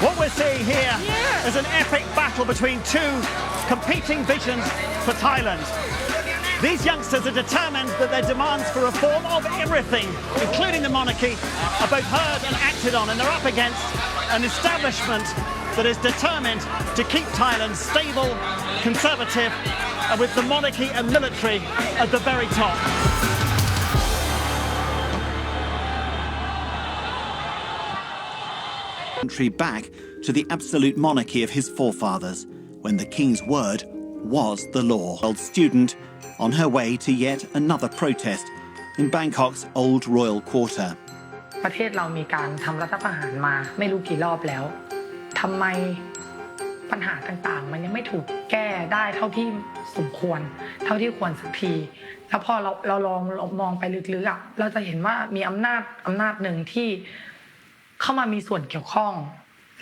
What we're seeing here is an epic battle between two competing visions for Thailand. These youngsters are determined that their demands for reform of everything, including the monarchy, are both heard and acted on, and they're up against an establishment that is determined to keep Thailand stable, conservative, and with the monarchy and military at the very top. Country back to the absolute monarchy of his forefathers, when the king's word was the law. Old student on her way to yet another protest in Bangkok's old royal quarter. ประเทศเรามีการทำรัฐประหารมาไม่รู้กี่รอบแล้วทำไมปัญหาต่างๆมันยังไม่ถูกแก้ได้เท่าที่สมควรเท่าที่ควรสักทีแล้วพอเราลองมองไปลึกๆเราจะเห็นว่ามีอำนาจหนึ่งที่เข้ามามีส่วนเกี่ยวข้อง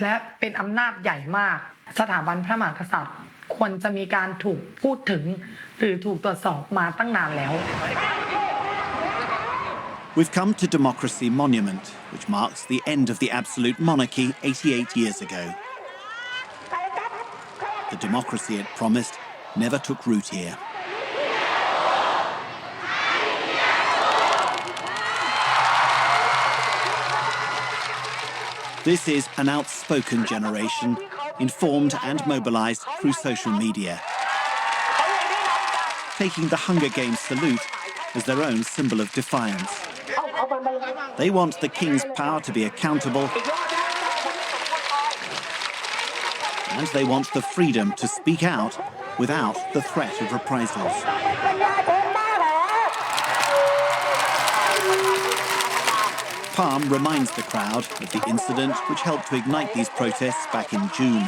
และเป็นอำนาจใหญ่มากสถาบันพระมหากษัตริย์ควรจะมีการถูกพูดถึงหรือถูกตรวจสอบมาตั้งนานแล้ว We've come to Democracy Monument, which marks the end of the absolute monarchy 88 years ago. The democracy it promised never took root here. This is an outspoken generation, informed and mobilized through social media, taking the Hunger Games salute as their own symbol of defiance. They want the king's power to be accountable, and they want the freedom to speak out without the threat of reprisals. Palm reminds the crowd of the incident which helped to ignite these protests back in June.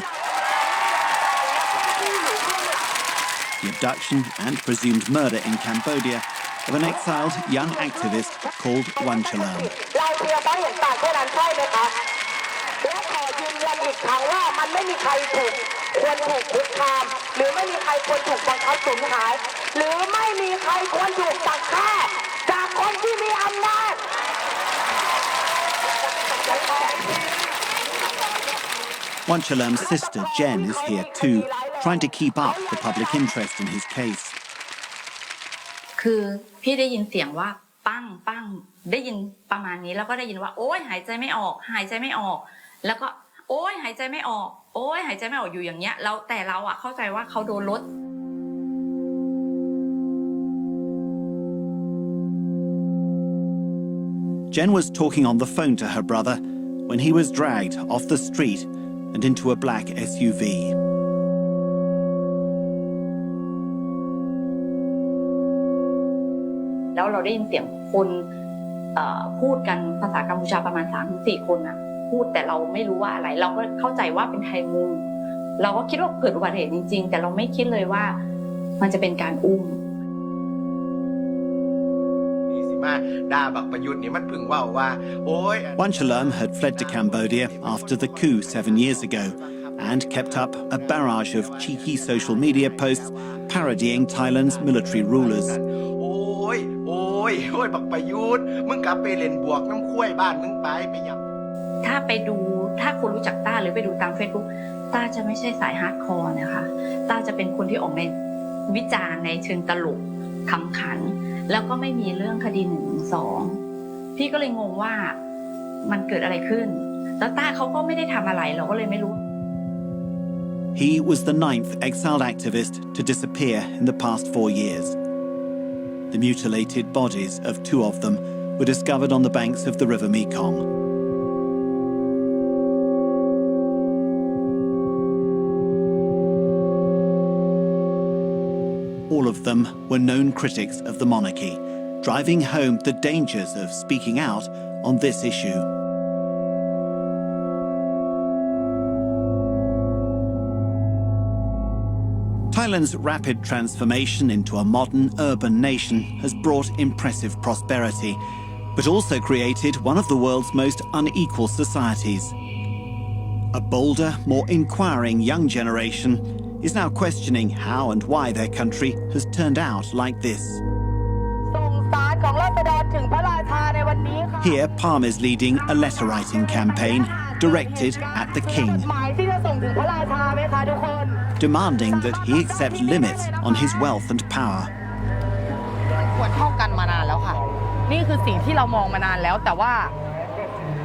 The abduction and presumed murder in Cambodia of an exiled young activist called Wanchalam. 'Wanchalam's sister Jen is here too, trying to keep up the public interest in his case. คือพี่ได้ยินเสียงว่าปั้งปั้งได้ยินประมาณนี้แล้วก็ได้ยินว่าโอ๊ยหายใจไม่ออกหายใจไม่ออกแล้วก็โอ๊ยหายใจไม่ออกโอ๊ยหายใจไม่ออกอยู่อย่างเงี้ยแล้วแต่เราอ่ะเข้าใจว่าเขาโดนรถ Jen was talking on the phone to her brother when he was dragged off the street and into a black SUV. แล้วเราได้ยินเสียงคนพูดกันภาษากัมพูชาประมาณ 3-4 คนนะพูดแต่เราไม่รู้ว่าอะไรเราก็เข้าใจว่าเป็นไทยมุงเราก็คิดว่าเกิดอุบัติเหตุจริงๆแต่เราไม่คิดเลยว่ามันจะเป็นการอุ้ม Wanchalam had fled to Cambodia after the coup 7 years ago and kept up a barrage of cheeky social media posts parodying Thailand's military rulers. บักประยุทธ์มึงกลับไปเล่นบวกน้ำคุ้ยบ้านมึงไปยังถ้าไปดูถ้าคนรู้จักต้าหรือไปดูตาม Facebook ต้าจะไม่ใช่สายฮาร์ดคอร์นะคะต้าจะเป็นคนที่ออกในวิจารณ์ในเชิงตลกขำขันแล้วก็ไม่มีเรื่องคดี112พี่ก็เลยงงว่ามันเกิดอะไรขึ้นแล้วต้าเขาก็ไม่ได้ทำอะไรเราก็เลยไม่รู้ He was the 9th exiled activist to disappear in the past 4 years. The mutilated bodies of 2 of them were discovered on the banks of the river Mekong. All of them were known critics of the monarchy, driving home the dangers of speaking out on this issue. Thailand's rapid transformation into a modern urban nation has brought impressive prosperity, but also created one of the world's most unequal societies. A bolder, more inquiring young generation is now questioning how and why their country has turned out like this. Here, Palm is leading a letter-writing campaign directed at the king, demanding that he accept limits on his wealth and power. ควรเท่ากันมานานแล้วค่ะนี่คือสิ่งที่เรามองมานานแล้วแต่ว่า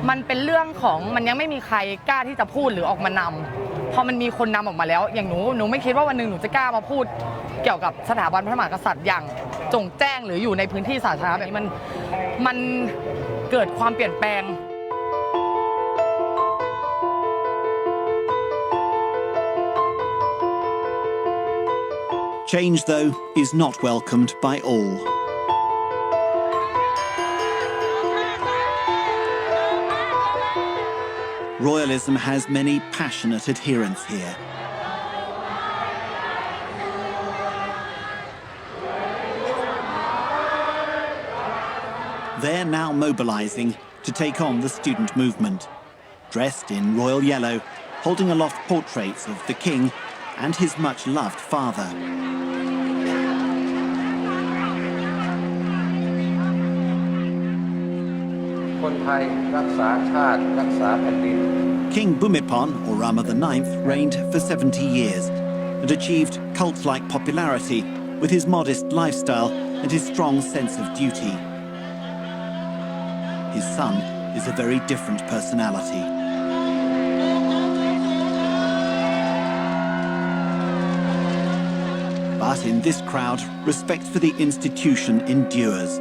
มันเป็นเรื่องของมันยังไม่มีใครกล้าที่จะพูดหรือออกมานำพอมันมีคนนำออกมาแล้วอย่างหนูไม่คิดว่าวันหนึ่งหนูจะกล้ามาพูดเกี่ยวกับสถาบันพระมหากษัตริย์อย่างจงแจ้งหรืออยู่ในพื้นที่สาธารณะแบบนี้มันเกิดความเปลี่ยนแปลง Change, though, is not welcomed by all. Royalism has many passionate adherents here. They're now mobilizing to take on the student movement, dressed in royal yellow, holding aloft portraits of the king and his much-loved father. King Bhumibol, or Rama IX, reigned for 70 years and achieved cult-like popularity with his modest lifestyle and his strong sense of duty. His son is a very different personality. But in this crowd, respect for the institution endures.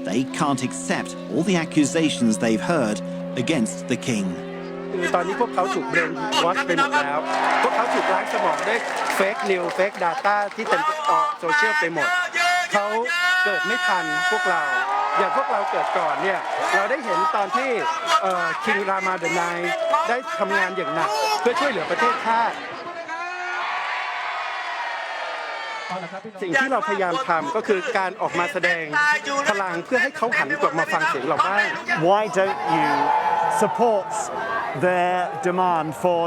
They can't accept all the accusations they've heard against the king. ตอนนี้พวกเขาถูกเบรนวอชไปหมดแล้วพวกเขาถูกล้างสมองด้วยเฟกนิวเฟกดาต้าที่เต็มโซเชียลไปหมดเขาเกิดไม่ทันพวกเราอย่างพวกเราเกิดก่อนเนี่ยเราได้เห็นตอนที่คิงรามาเดอะไนท์ได้ทำงานอย่างหนักเพื่อช่วยเหลือประเทศชาติสิ่งที่เราพยายามทำก็คือการออกมาแสดงพลังเพื่อให้เขาหันกลับมาฟังเสียงเราบ้าง Why don't you support their demand for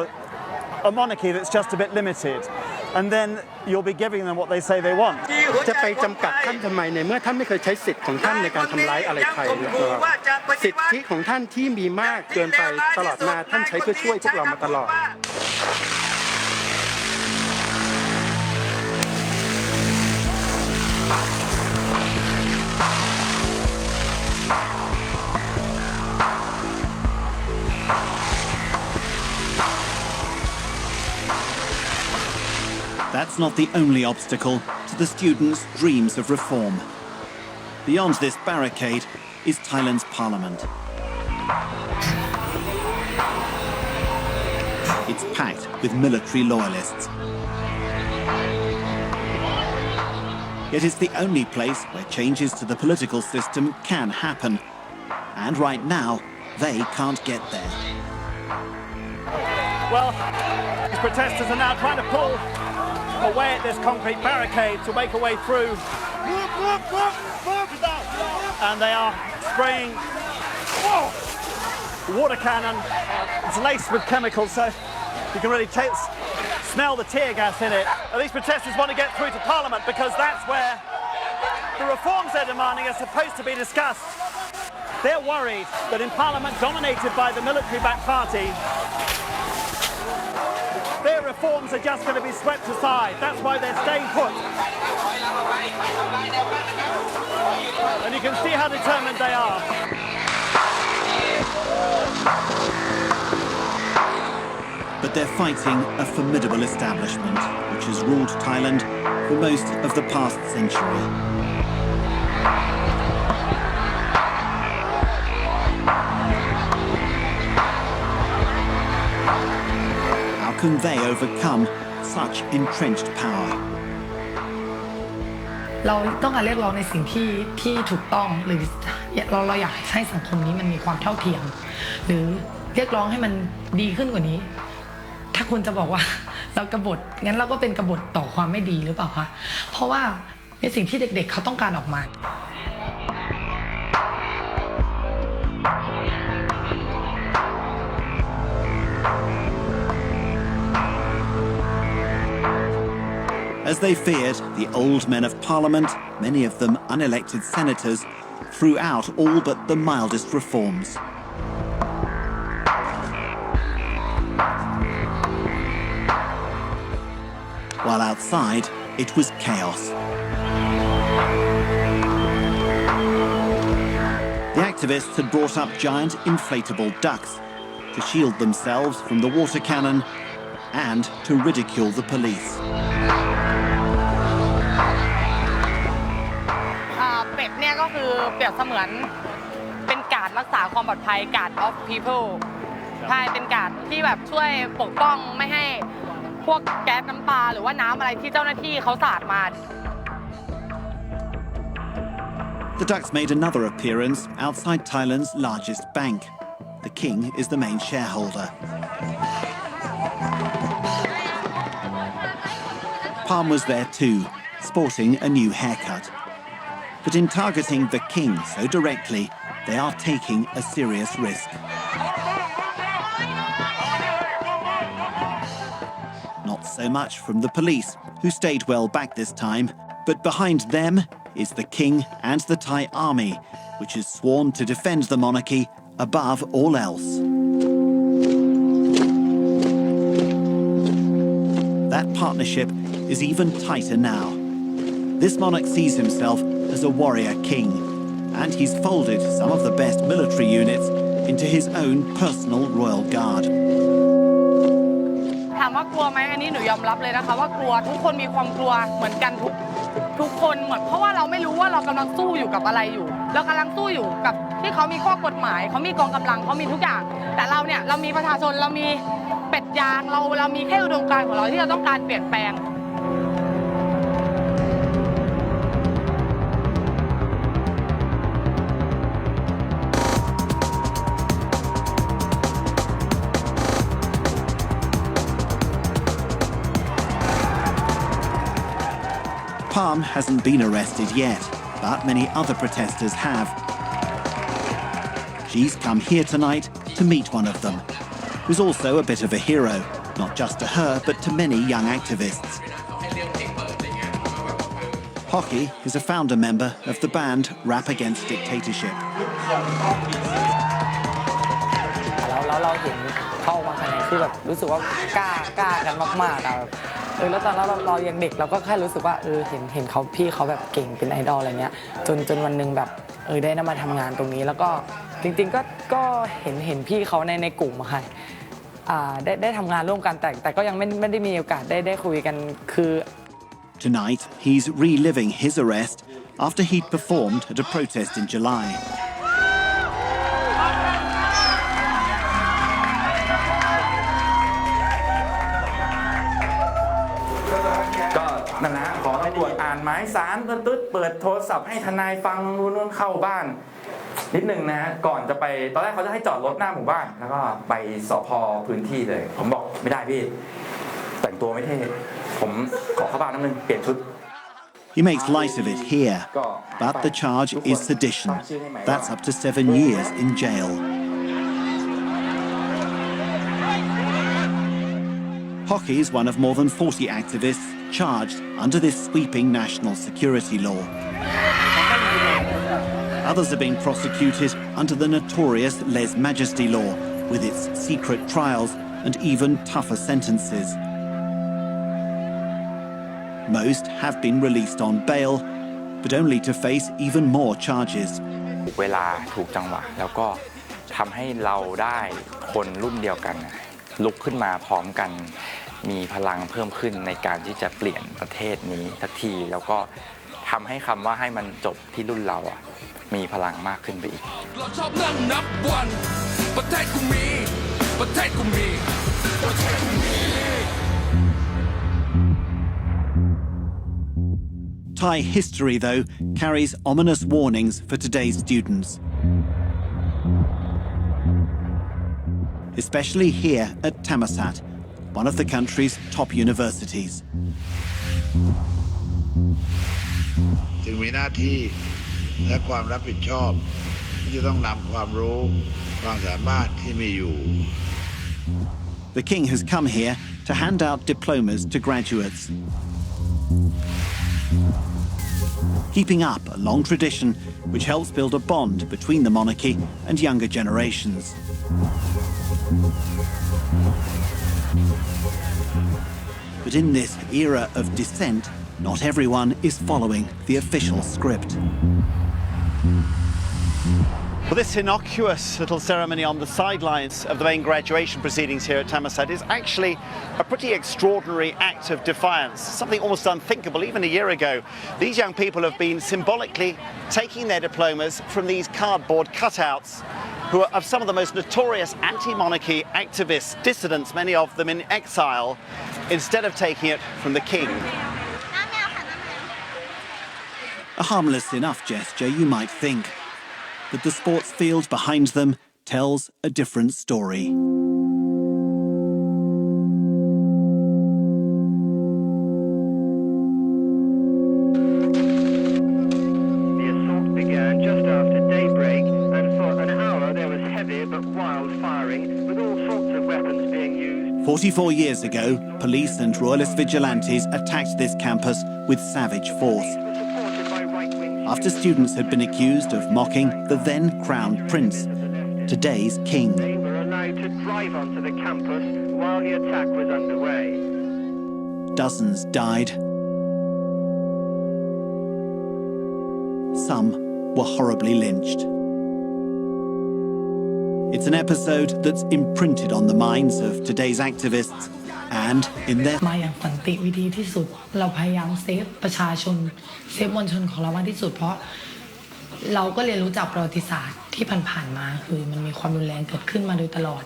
a monarchy that's just a bit limited, and then you'll be giving them what they say they want? จะไปจำกัดท่านทำไมในเมื่อท่านไม่เคยใช้สิทธิ์ของท่านในการทำร้ายอะไรใครนะครับสิทธิของท่านที่มีมากเกินไปตลอดมาท่านใช้เพื่อช่วยพวกเรามาตลอดThat's not the only obstacle to the students' dreams of reform. Beyond this barricade is Thailand's parliament. It's packed with military loyalists. Yet it's the only place where changes to the political system can happen. And right now, they can't get there. Well, these protesters are now trying to pull away at this concrete barricade to make a way through. And they are spraying water cannon. It's laced with chemicals, so you can really smell the tear gas in it. And these protesters want to get through to Parliament because that's where the reforms they're demanding are supposed to be discussed. They're worried that in Parliament dominated by the military-backed party, their reforms are just going to be swept aside. That's why they're staying put. And you can see how determined they are. But they're fighting a formidable establishment which has ruled Thailand for most of the past century. How can they overcome such entrenched power? เราต้องการเรียกร้องในสิ่งที่ถูกต้องหรือเราอยากให้สังคมนี้มันมีความเท่าเทียมหรือเรียกร้องให้มันดีขึ้นกว่านี้ถ้าคุณจะบอกว่าเรากบฏงั้นเราก็เป็นกบฏต่อความไม่ดีหรือเปล่าคะเพราะว่าในสิ่งที่เด็กๆเขาต้องการออกมา As they feared, the old men of Parliament, many of them unelected senators, threw out all but the mildest reforms. while outside, it was chaos. The activists had brought up giant inflatable ducks to shield themselves from the water cannon and to ridicule the police. เป็ดเนี่ยก็คือเปรียบเสมือนเป็นการ์ดรักษาความปลอดภัย guard of people ใช่เป็นการ์ดที่แบบช่วยปกป้องไม่ให้พวกแก๊สน้ำตาหรือว่าน้ำอะไรที่เจ้าหน้าที่เขาสาดมา The ducks made another appearance outside Thailand's largest bank. The king is the main shareholder. Palm was there too, sporting a new haircut. But in targeting the king so directly, they are taking a serious risk. Not so much from the police, who stayed well back this time, but behind them is the king and the Thai army, which is sworn to defend the monarchy above all else. That partnership is even tighter now. This monarch sees himself as a warrior king, and he's folded some of the best military units into his own personal royal guard. ถามว่ากลัวไหมอันนี้หนูยอมรับเลยนะคะว่ากลัวทุกคนมีความกลัวเหมือนกันทุกคนเหมือนเพราะว่าเราไม่รู้ว่าเรากำลังสู้อยู่กับอะไรอยู่เรากำลังสู้อยู่กับที่เขามีข้อกฎหมายเขามีกองกำลังเขามีทุกอย่างแต่เราเนี่ยเรามีประชาชนเรามีเป็ดยางเรามีแค่อุดมการณ์ของเราที่เราต้องการเปลี่ยนแปลง Palm hasn't been arrested yet, but many other protesters have. She's come here tonight to meet one of them, who's also a bit of a hero, not just to her, but to many young activists. Hockey is a founder member of the band Rap Against Dictatorship. แล้วเราเห็นเข้ามาภายในคือแบบรู้สึกว่ากล้ากันมากๆอะแล้วตอนนั้นเรายังเด็กเราก็แค่รู้สึกว่าเห็นเขาพี่เขาแบบเก่งเป็นไอดอลอะไรเงี้ยจนวันนึงแบบได้นำมาทำงานตรงนี้แล้วก็จริงๆก็เห็นพี่เขาในกลุ่มอะค่ะได้ทำงานร่วมกันแต่ก็ยังไม่ได้มีโอกาสได้คุยกันคือ Tonight, he's reliving his arrest after he'd performed at a protest in July. ก็นั่นนะขอตำรวจอ่านหมายสารตึ๊ดเปิดโทรศัพท์ให้ทนายฟังนู่นเข้าบ้านนิดนึงนะฮะก่อนจะไปตอนแรกเขาจะให้จอดรถหน้าหมู่บ้านแล้วก็ไปสภ.พื้นที่เลยผมบอกไม่ได้พี่แต่งตัวไม่เท่ผมขอเข้าบ้านนิดนึงเปลี่ยนชุด He makes light of it here, but the charge is sedition. That's up to 7 years in jail. Hockey is one of more than 40 activists charged under this sweeping national security law. Others have been prosecuted under the notorious lèse-majesty law, with its secret trials and even tougher sentences. Most have been released on bail, but only to face even more charges. เวลาถูกจังหวะแล้วก็ทำให้เราได้คนรุ่นเดียวกันลุกขึ้นมาพร้อมกันมีพลังเพิ่มขึ้นในการที่จะเปลี่ยนประเทศนี้สักทีแล้วก็ทำให้คำว่าให้มันจบที่รุ่นเรามีพลังมากขึ้นไปอีกเราชอบนั่งนับวันประเทศกูมีประเทศกูมีประเทศกูมี Thai history, though, carries ominous warnings for today's students. Especially here at Thammasat, one of the country's top universities. จึงมีหน้าที่และความรับผิดชอบที่จะต้องนำความรู้ความสามารถที่มีอยู่ The king has come here to hand out diplomas to graduates, keeping up a long tradition which helps build a bond between the monarchy and younger generations. But in this era of dissent, not everyone is following the official script. Well, this innocuous little ceremony on the sidelines of the main graduation proceedings here at Thammasat is actually a pretty extraordinary act of defiance, something almost unthinkable even a year ago. These young people have been symbolically taking their diplomas from these cardboard cutouts who are of some of the most notorious anti-monarchy activists, dissidents, many of them in exile, instead of taking it from the king. A harmless enough gesture, you might think. But the sports field behind them tells a different story. The assault began just after daybreak, and for an hour there was heavy but wild firing, with all sorts of weapons being used. 44 years ago, police and royalist vigilantes attacked this campus with savage force. After students had been accused of mocking the then crowned prince, today's king. They were allowed to drive onto the campus while the attack was underway. Dozens died. Some were horribly lynched. It's an episode that's imprinted on the minds of today's activists and in their มาอย่างสันติวิธีที่สุดเราพยายามเซฟประชาชนเซฟมวลชนของเรามากที่สุดเพราะเราก็เรียนรู้จากประวัติศาสตร์ที่ผ่านๆมาคือมันมีความรุนแรงเกิดขึ้นมาโดยตลอด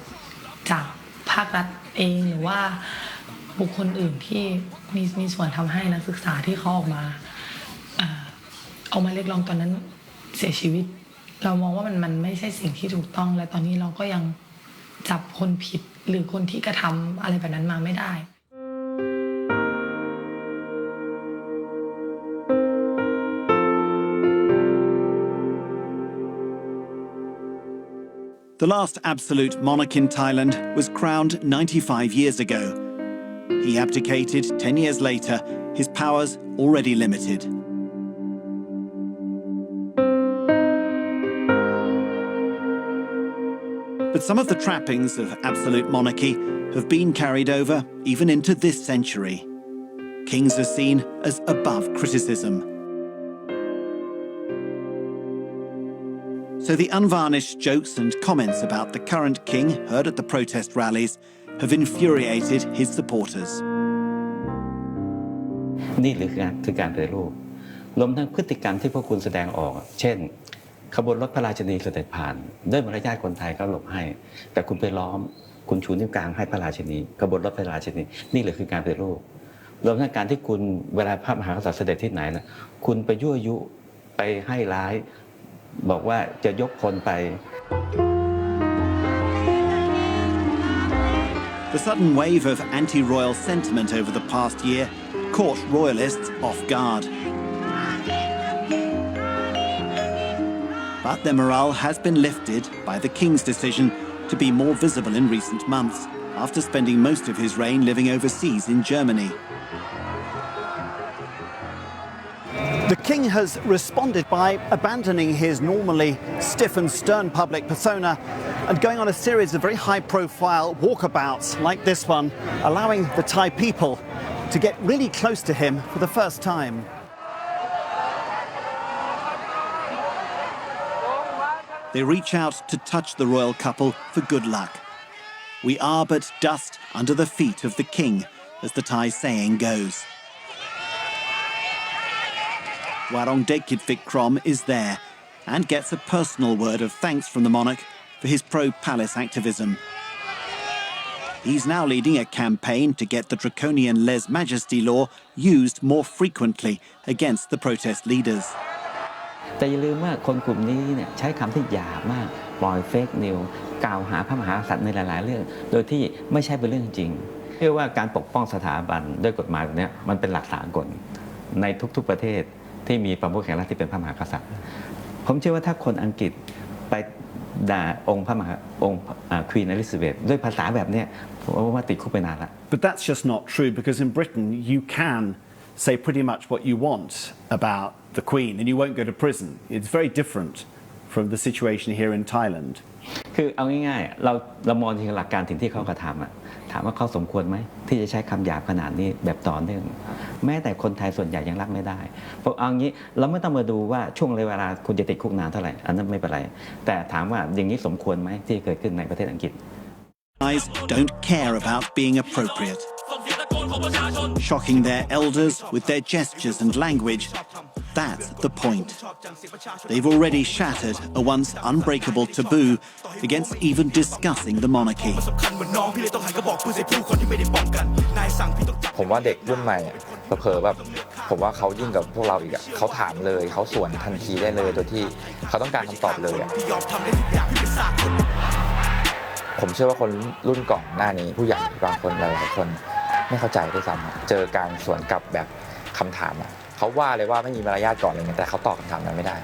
จากภาครัฐเองหรือว่าบุคคลอื่นที่มีส่วนทำให้นักศึกษาที่เขาออกมาเรียกร้องตอนนั้นเสียชีวิตเรามองว่ามันไม่ใช่สิ่งที่ถูกต้องและตอนนี้เราก็ยังจับคนผิดหรือคนที่กระทำอะไรแบบนั้นมาไม่ได้ The last absolute monarch in Thailand was crowned 95 years ago. He abdicated 10 years later, his powers already limited. But some of the trappings of absolute monarchy have been carried over even into this century. Kings are seen as above criticism. So the unvarnished jokes and comments about the current king heard at the protest rallies have infuriated his supporters. นี่คือการปฏิรูปรวมทั้งพฤติกรรมที่พวกคุณแสดงออกเช่นขบวนรถพระราชินีเสด็จผ่านด้วยมารยาทคนไทยก็หลบให้แต่คุณไปล้อมคุณชูนิ้วกลางให้พระราชินีขบวนรถพระราชินีนี่คือการปฏิรูปรวมทั้งการที่คุณเวลาพระมหากษัตริย์เสด็จที่ไหนนะคุณไปยั่วยุไปให้ร้ายบอกว่าจะยกพลไป The sudden wave of anti-royal sentiment over the past year caught royalists off guard. But their morale has been lifted by the king's decision to be more visible in recent months, after spending most of his reign living overseas in Germany. The king has responded by abandoning his normally stiff and stern public persona and going on a series of very high-profile walkabouts like this one, allowing the Thai people to get really close to him for the first time. They reach out to touch the royal couple for good luck. We are but dust under the feet of the king, as the Thai saying goes. Warongdekit Vikram is there and gets a personal word of thanks from the monarch for his pro-palace activism. He's now leading a campaign to get the draconian lèse-majesté law used more frequently against the protest leaders. แต่อย่าลืมว่าคนกลุ่มนี้เนี่ยใช้คำที่หยาบมากปล่อยเฟกนิวกล่าวหาพระมหากษัตริย์ในหลายๆเรื่องโดยที่ไม่ใช่เป็นเรื่องจริงเชื่อว่าการปกป้องสถาบันด้วยกฎหมายแบบนี้มันเป็นหลักสากลในทุกๆประเทศที่มีประมุขแห่งรัฐที่เป็นพระมหากษัตริย์ผมเชื่อว่าถ้าคนอังกฤษไปด่าองค์ควีนอลิซาเบธด้วยภาษาแบบนี้ผมว่าติดคุกไปนานละ But that's just not true, because in Britain you can say pretty much what you want about the Queen and you won't go to prison. It's very different from the situation here in Thailand. คือเอาง่ายๆเรามองถึงหลักการถึงที่เขากระทำอะถามว่าเขาสมควรไหมที่จะใช้คำหยาบขนาดนี้แบบต่อเนื่องแม้แต่คนไทยส่วนใหญ่ยังรับไม่ได้เพราะเอางี้เราไม่ต้องมาดูว่าช่วงเวลาคุณจะติดคุกนานเท่าไหร่อันนั้นไม่เป็นไรแต่ถามว่าอย่างนี้สมควรไหมที่เกิดขึ้นในประเทศอังกฤษ don't care about being appropriate, shocking their elders with their gestures and language. That's the point. They've already shattered a once unbreakable taboo against even discussing the monarchy. ผมว่าเด็กรุ่นใหม่เผลอๆแบบผมว่าเขายิ่งกับพวกเราอีกอะเขาถามเลยเขาสวนทันทีได้เลยโดยที่เขาต้องการคำตอบเลยอะผมเชื่อว่าคนรุ่นก่อนหน้านี้ผู้ใหญ่บางคนหลายๆคนไม่เข้าใจด้วยซ้ำเจอการสวนกลับแบบคำถามเขาว่าเลยว่าไม่มีมารยาทก่อนอะไรเงี้ยแต่เขาตอบคำถามนั้นไม่ได้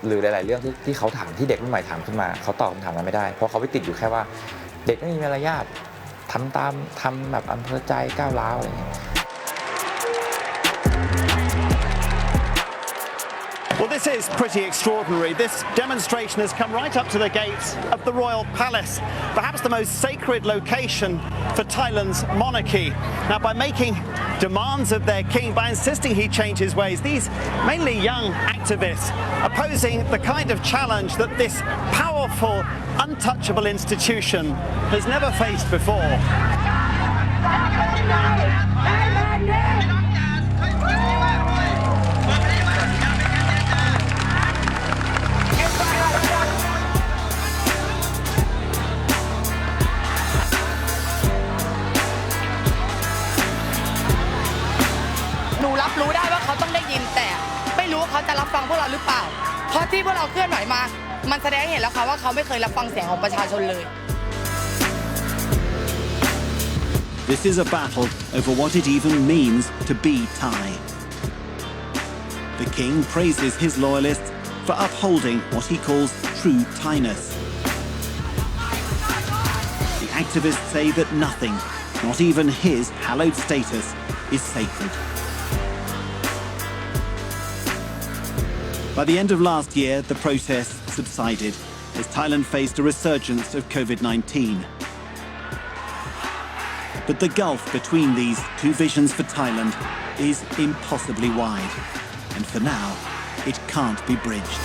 หรือหลายๆเรื่องที่เขาถามที่เด็กรุ่นใหม่ถามขึ้นมาเขาตอบคำถามนั้นไม่ได้เพราะเขาไปติดอยู่แค่ว่าเด็กไม่มีมารยาททำแบบอำเภอใจก้าวร้าวอะไรเงี้ย Well, this is pretty extraordinary. This demonstration has come right up to the gates of the Royal Palace, perhaps the most sacred location for Thailand's monarchy. Now, by making demands of their king, by insisting he change his ways, these mainly young activists opposing the kind of challenge that this powerful, untouchable institution has never faced before. หนูรับรู้ได้ว่าเขาต้องได้ยินแต่ไม่รู้ว่าเขาจะรับฟังพวกเราหรือเปล่าเพราะที่พวกเราเคลื่อนไหวมามันแสดงให้เห็นแล้วค่ะว่าเขาไม่เคยรับฟังเสียงของประชาชนเลย This is a battle over what it even means to be Thai. The king praises his loyalists for upholding what he calls true Thainess. The activists say that nothing, not even his hallowed status, is sacred. By the end of last year, the protests subsided as Thailand faced a resurgence of COVID-19. But the gulf between these two visions for Thailand is impossibly wide, and for now, it can't be bridged.